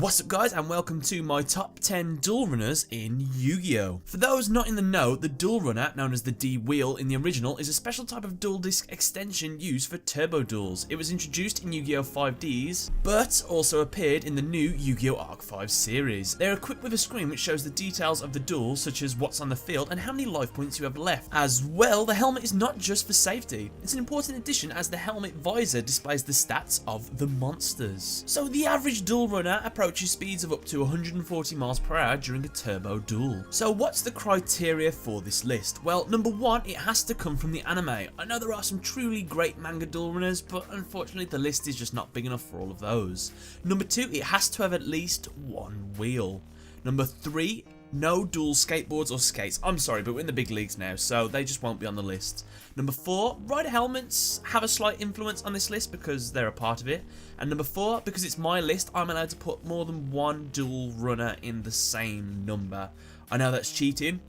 What's up guys, and welcome to my top 10 duel runners in Yu-Gi-Oh! For those not in the know, the duel runner, known as the D-Wheel in the original, is a special type of dual disc extension used for turbo duels. It was introduced in Yu-Gi-Oh! 5Ds, but also appeared in the new Yu-Gi-Oh! Arc 5 series. They're equipped with a screen which shows the details of the duel, such as what's on the field and how many life points you have left. As well, the helmet is not just for safety. It's an important addition as the helmet visor displays the stats of the monsters. So the average duel runner approaches speeds of up to 140 miles per hour during a turbo duel. So what's the criteria for this list? Well, number one, it has to come from the anime. I know there are some truly great manga duel runners, but unfortunately the list is just not big enough for all of those. Number two, it has to have at least one wheel. Number three, no dual skateboards or skates. I'm sorry, but we're in the big leagues now, so they just won't be on the list. Number four, rider helmets have a slight influence on this list because they're a part of it. And number four, because it's my list, I'm allowed to put more than one dual runner in the same number. I know that's cheating,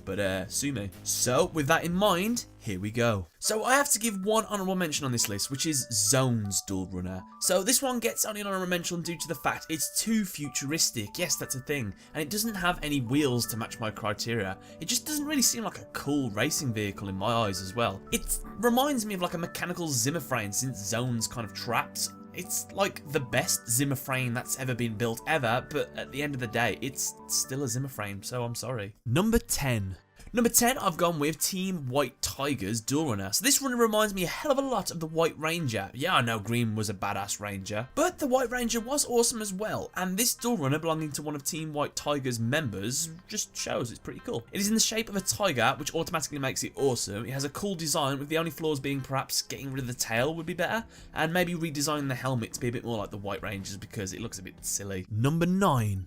but sue me. So with that in mind, here we go. So I have to give one honourable mention on this list, which is Zone's duel runner. So this one gets only an honourable mention due to the fact it's too futuristic. Yes, that's a thing. And it doesn't have any wheels to match my criteria. It just doesn't really seem like a cool racing vehicle in my eyes as well. It reminds me of like a mechanical Zimmer frame since Zone's kind of trapped. It's like the best Zimmer frame that's ever been built ever, but at the end of the day, it's still a Zimmer frame, so I'm sorry. Number 10. Number 10, I've gone with Team White Tiger's duel runner. So this runner reminds me a hell of a lot of the White Ranger. Yeah, I know Green was a badass ranger, but the White Ranger was awesome as well. And this duel runner belonging to one of Team White Tiger's members just shows it's pretty cool. It is in the shape of a tiger, which automatically makes it awesome. It has a cool design, with the only flaws being perhaps getting rid of the tail would be better, and maybe redesigning the helmet to be a bit more like the White Rangers because it looks a bit silly. Number 9.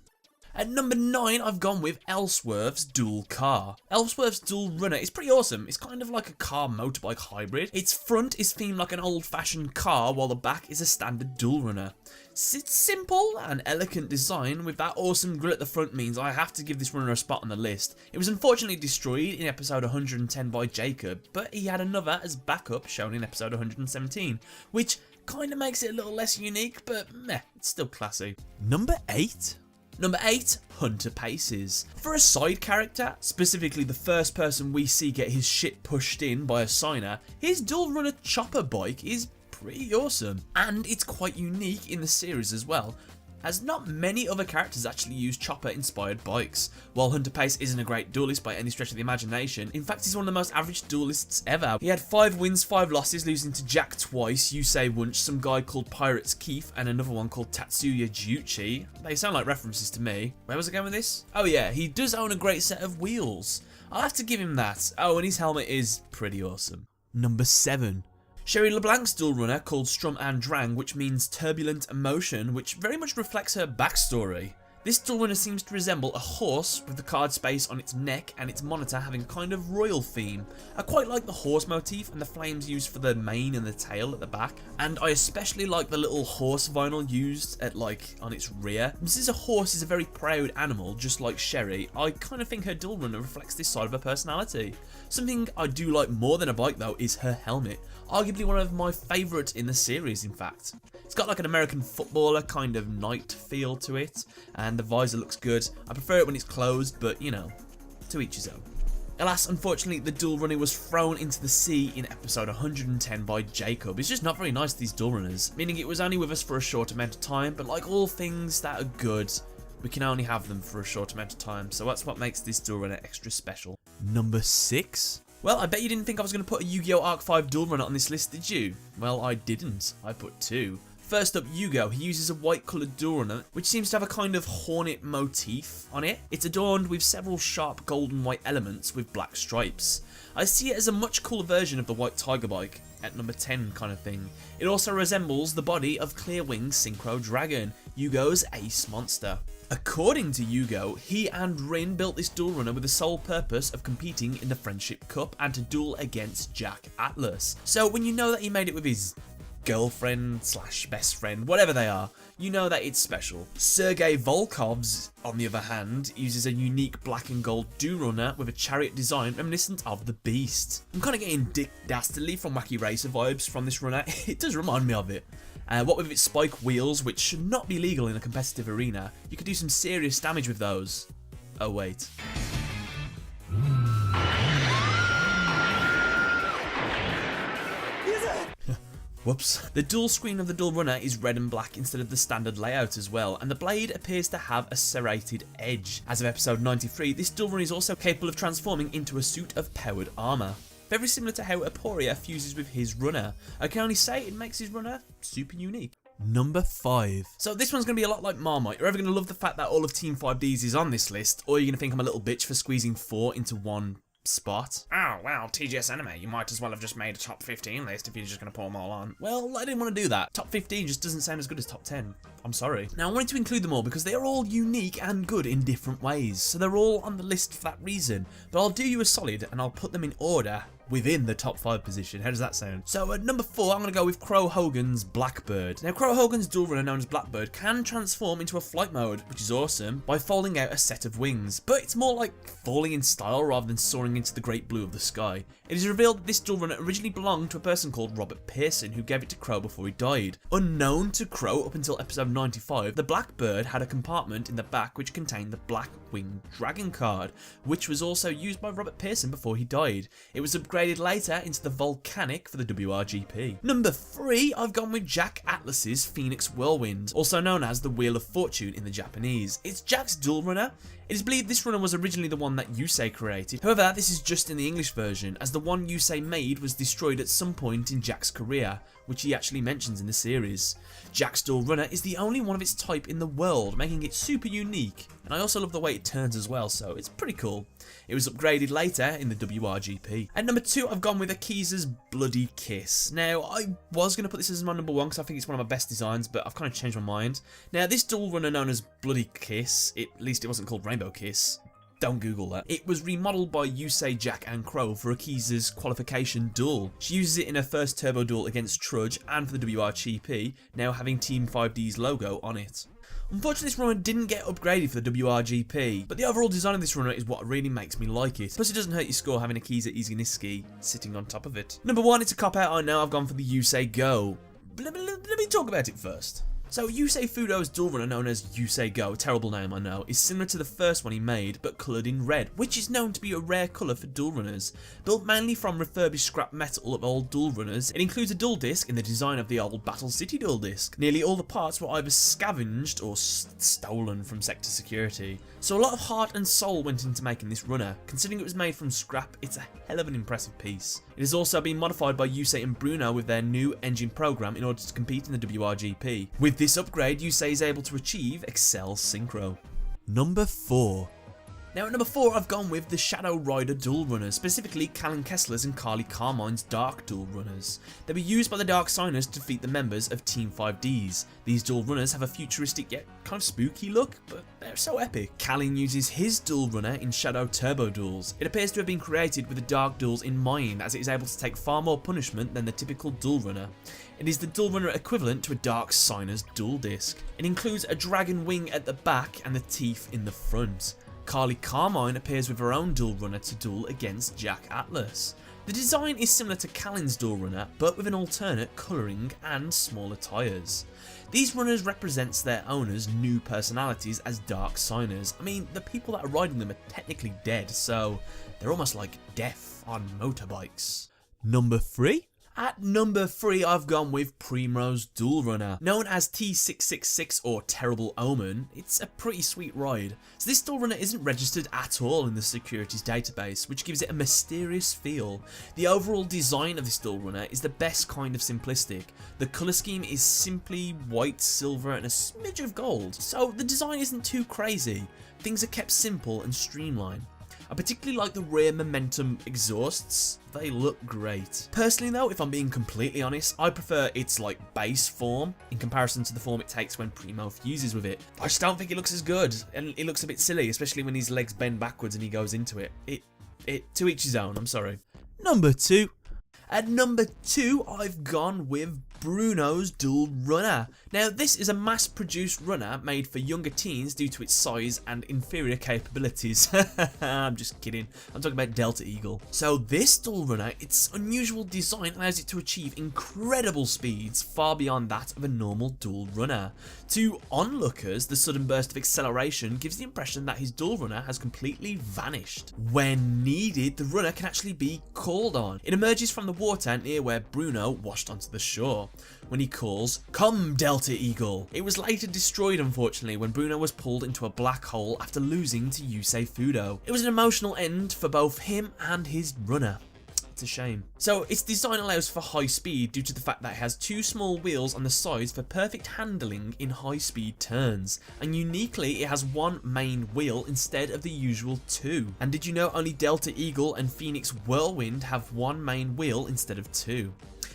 At number 9, I've gone with swerves dual car. swerves dual runner is pretty awesome. It's kind of like a car motorbike hybrid. Its front is themed like an old-fashioned car, while the back is a standard dual runner. It's simple and elegant design with that awesome grille at the front means I have to give this runner a spot on the list. It was unfortunately destroyed in episode 110 by Jacob, but he had another as backup shown in episode 117, which kind of makes it a little less unique, but meh, it's still classy. Number 8? Number 8, Hunter Paces. For a side character, specifically the first person we see get his shit pushed in by a signer, his dual runner chopper bike is pretty awesome. And it's quite unique in the series as well, as not many other characters actually use chopper-inspired bikes. While Hunter Pace isn't a great duelist by any stretch of the imagination, in fact he's one of the most average duelists ever. He had 5 wins, 5 losses, losing to Jack twice, Yusei once, some guy called Pirates Keith, and another one called Tatsuya Juchi. They sound like references to me. Where was I going with this? Oh yeah, he does own a great set of wheels. I'll have to give him that. Oh, and his helmet is pretty awesome. Number 7. Sherry Leblanc's duel runner called Strum and Drang, which means turbulent emotion, which very much reflects her backstory. This duel runner seems to resemble a horse with the card space on its neck and its monitor having a kind of royal theme. I quite like the horse motif and the flames used for the mane and the tail at the back, and I especially like the little horse vinyl used at on its rear. Since a horse is a very proud animal, just like Sherry, I kind of think her duel runner reflects this side of her personality. Something I do like more than a bike though is her helmet. Arguably one of my favourite in the series, in fact. It's got like an American footballer kind of knight feel to it, and the visor looks good. I prefer it when it's closed, but you know, to each his own. Alas, unfortunately, the duel runner was thrown into the sea in episode 110 by Jacob. It's just not very nice to these duel runners, meaning it was only with us for a short amount of time, but like all things that are good, we can only have them for a short amount of time, so that's what makes this duel runner extra special. Number 6? Well, I bet you didn't think I was going to put a Yu-Gi-Oh! Arc 5 duel runner on this list, did you? Well, I didn't. I put 2. First up, Yougo. He uses a white coloured duel runner, which seems to have a kind of hornet motif on it. It's adorned with several sharp golden white elements with black stripes. I see it as a much cooler version of the White Tiger bike, at number 10 kind of thing. It also resembles the body of Clearwing's Synchro Dragon, Yugo's ace monster. According to Yougo, he and Rin built this duel runner with the sole purpose of competing in the Friendship Cup and to duel against Jack Atlas. So when you know that he made it with his girlfriend / best friend, whatever they are, you know that it's special. Sergei Volkov's, on the other hand, uses a unique black and gold duel runner with a chariot design reminiscent of the Beast. I'm kind of getting Dick Dastardly from Wacky Racer vibes from this runner. It does remind me of it. What with its spike wheels, which should not be legal in a competitive arena, you could do some serious damage with those. Oh wait. Whoops. The dual screen of the Duel Runner is red and black instead of the standard layout as well, and the blade appears to have a serrated edge. As of episode 93, this Duel Runner is also capable of transforming into a suit of powered armour. Very similar to how Aporia fuses with his runner. I can only say it makes his runner super unique. Number 5. So this one's going to be a lot like Marmite. You're either going to love the fact that all of Team 5Ds is on this list, or you're going to think I'm a little bitch for squeezing 4 into one spot. Oh, well, TGS Anime, you might as well have just made a top 15 list if you're just going to pour them all on. Well, I didn't want to do that. Top 15 just doesn't sound as good as top 10. I'm sorry. Now, I wanted to include them all because they are all unique and good in different ways, so they're all on the list for that reason. But I'll do you a solid and I'll put them in order within the top 5 position. How does that sound? So at number 4, I'm going to go with Crow Hogan's Blackbird. Now, Crow Hogan's dual runner known as Blackbird can transform into a flight mode, which is awesome, by folding out a set of wings. But it's more like falling in style rather than soaring into the great blue of the sky. It is revealed that this dual runner originally belonged to a person called Robert Pearson, who gave it to Crow before he died. Unknown to Crow up until episode 95, the Blackbird had a compartment in the back which contained the Black Winged Dragon card, which was also used by Robert Pearson before he died. It was upgraded later into the Volcanic for the WRGP. Number 3, I've gone with Jack Atlas's Phoenix Whirlwind, also known as the Wheel of Fortune in the Japanese. It's Jack's dual runner. It is believed this runner was originally the one that Yusei created. However, this is just in the English version, as the one Yusei made was destroyed at some point in Jack's career, which he actually mentions in the series. Jack's dual runner is the only one of its type in the world, making it super unique, and I also love the way it turns as well, so it's pretty cool. It was upgraded later in the WRGP. At number 2, I've gone with Akiza's Bloody Kiss. Now, I was going to put this as my number 1 because I think it's one of my best designs, but I've kind of changed my mind. Now, this dual runner known as Bloody Kiss, at least it wasn't called Rainbow Kiss. Don't Google that. It was remodeled by Yusei, Jack and Crow for Akiza's qualification duel. She uses it in her first turbo duel against Trudge and for the WRGP, now having Team 5D's logo on it. Unfortunately, this runner didn't get upgraded for the WRGP, but the overall design of this runner is what really makes me like it. Plus, it doesn't hurt your score having Akiza Izuniski sitting on top of it. Number 1, it's a cop-out, I know. I've gone for the Yusei Go. Let me talk about it first. So Yusei Fudo's dual runner, known as Yusei Go, terrible name I know, is similar to the first one he made, but coloured in red, which is known to be a rare colour for dual runners. Built mainly from refurbished scrap metal of old dual runners, it includes a dual disc in the design of the old Battle City dual disc. Nearly all the parts were either scavenged or stolen from sector security. So a lot of heart and soul went into making this runner. Considering it was made from scrap, it's a hell of an impressive piece. It has also been modified by Yusei and Bruno with their new engine program in order to compete in the WRGP. With this upgrade, Yusei is able to achieve Excel Synchro. Number 4. Now at number 4, I've gone with the Shadow Rider dual runners, specifically Callan Kessler's and Carly Carmine's Dark dual runners. They were used by the Dark Signers to defeat the members of Team 5Ds. These dual runners have a futuristic yet kind of spooky look, but they're so epic. Callan uses his dual runner in Shadow Turbo duels. It appears to have been created with the Dark duels in mind, as it is able to take far more punishment than the typical dual runner. It is the dual runner equivalent to a Dark Signer's dual disc. It includes a dragon wing at the back and the teeth in the front. Carly Carmine appears with her own dual runner to duel against Jack Atlas. The design is similar to Callan's dual runner, but with an alternate colouring and smaller tyres. These runners represents their owners' new personalities as Dark Signers. I mean, the people that are riding them are technically dead, so they're almost like death on motorbikes. Number 3? At number 3, I've gone with Primrose Dual Runner. Known as T666 or Terrible Omen, it's a pretty sweet ride. So this dual runner isn't registered at all in the securities database, which gives it a mysterious feel. The overall design of this dual runner is the best kind of simplistic. The colour scheme is simply white, silver and a smidge of gold, so the design isn't too crazy. Things are kept simple and streamlined. I particularly like the rear momentum exhausts, they look great. Personally though, if I'm being completely honest, I prefer its like base form in comparison to the form it takes when Primo fuses with it. I just don't think it looks as good, and it looks a bit silly, especially when his legs bend backwards and he goes into it. To each his own, I'm sorry. Number 2. At number 2, I've gone with Bruno's Duel Runner. Now this is a mass-produced runner made for younger teens due to its size and inferior capabilities. I'm just kidding, I'm talking about Delta Eagle. So this Duel Runner, its unusual design allows it to achieve incredible speeds far beyond that of a normal Duel Runner. To onlookers, the sudden burst of acceleration gives the impression that his Duel Runner has completely vanished. When needed, the runner can actually be called on. It emerges from the water near where Bruno washed onto the shore. When he calls, "Come, Delta Eagle!" It was later destroyed, unfortunately, when Bruno was pulled into a black hole after losing to Yusei Fudo. It was an emotional end for both him and his runner. It's a shame. So its design allows for high speed due to the fact that it has two small wheels on the sides for perfect handling in high speed turns, and uniquely it has one main wheel instead of the usual two. And did you know only Delta Eagle and Phoenix Whirlwind have one main wheel instead of two?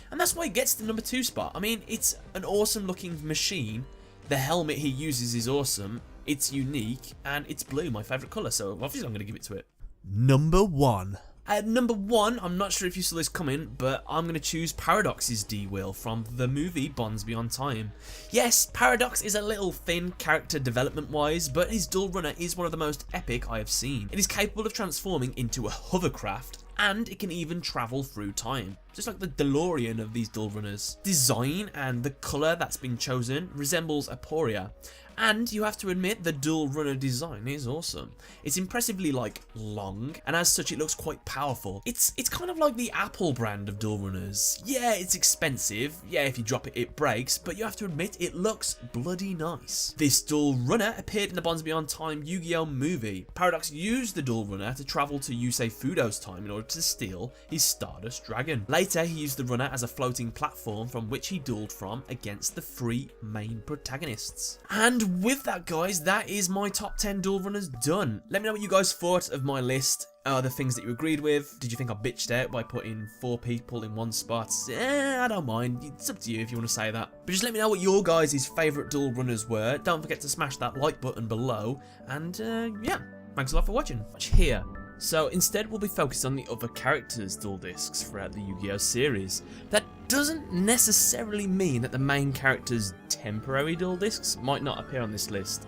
And that's why it gets the number 2 spot. I mean, it's an awesome looking machine, the helmet he uses is awesome, it's unique, and it's blue, my favourite colour, so obviously I'm going to give it to it. Number 1. At number 1, I'm not sure if you saw this coming, but I'm going to choose Paradox's D-Wheel from the movie Bonds Beyond Time. Yes, Paradox is a little thin character development wise, but his Duel Runner is one of the most epic I have seen. It is capable of transforming into a hovercraft, and it can even travel through time, just like the DeLorean of these Duel Runners. Design and the colour that's been chosen resembles Aporia, and you have to admit the Duel Runner design is awesome. It's impressively long, and as such it looks quite powerful. It's kind of like the Apple brand of Duel Runners. Yeah, it's expensive, yeah, if you drop it it breaks, but you have to admit it looks bloody nice. This Duel Runner appeared in the Bonds Beyond Time Yu-Gi-Oh movie. Paradox used the Duel Runner to travel to Yusei Fudo's time in order to steal his Stardust Dragon. Later he used the runner as a floating platform from which he dueled from against the 3 main protagonists. And with that, guys, that is my top 10 Duel Runners done. Let me know what you guys thought of my list. The things that you agreed with. Did you think I bitched out by putting 4 people in one spot? I don't mind. It's up to you if you want to say that. But just let me know what your guys' favourite Duel Runners were. Don't forget to smash that like button below. And yeah, thanks a lot for watching. Watch here. So instead we'll be focused on the other characters' duel discs throughout the Yu-Gi-Oh series. That doesn't necessarily mean that the main character's temporary duel discs might not appear on this list.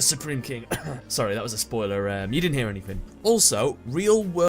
Supreme King. Sorry, that was a spoiler. You didn't hear anything. Also, real world